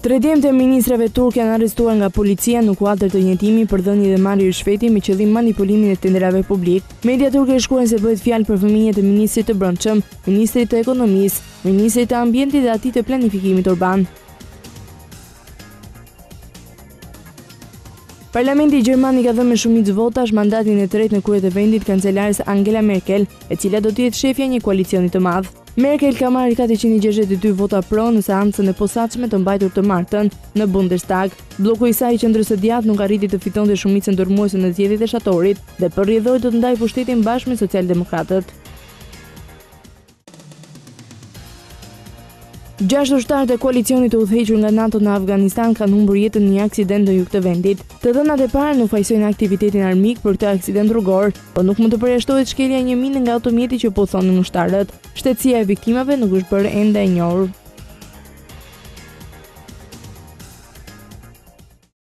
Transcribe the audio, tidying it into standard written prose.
Tre djemtë e ministrave turk janë arrestuar nga policia në kuadër të një timi për dhënie dhe marrje rishfeti me qëllim manipulimin e tenderave publik. Media turke shkruajnë se bëhet fjalë për fëmijët e ministrit të brendshëm, ministrit të ekonomisë, ministrit të ambientit dhe atij të planifikimit urban. Parlamenti gjerman i ka dhënë me shumicë votash mandatin e tretë në krye të vendit kancelares Angela Merkel, e cila do të jetë shefja e një koalicioni të madh. Merkel ka marrë 462 vota pro në seancën e posaçme të mbajtur të martën në Bundestag. Bloku i saj qendrës së djathtë nuk arriti të fitonte shumicën ndërmuese në zgjedhjet e shatorit dhe përrjedhoi të ndajë pushtetin bashkë me socialdemokratët. 6 ushtarët e koalicionit të udhëhequr nga NATO në Afganistan kanë humbur jetën në një aksident në jug të vendit. Të dhënat e para nuk fajsojnë aktivitetin armik për këtë aksident rrugor, por nuk mund të përjashtohet shkelja e një mine nga automjeti që po thonin ushtarët. Shtetësia e viktimave nuk është bërë ende e njohur.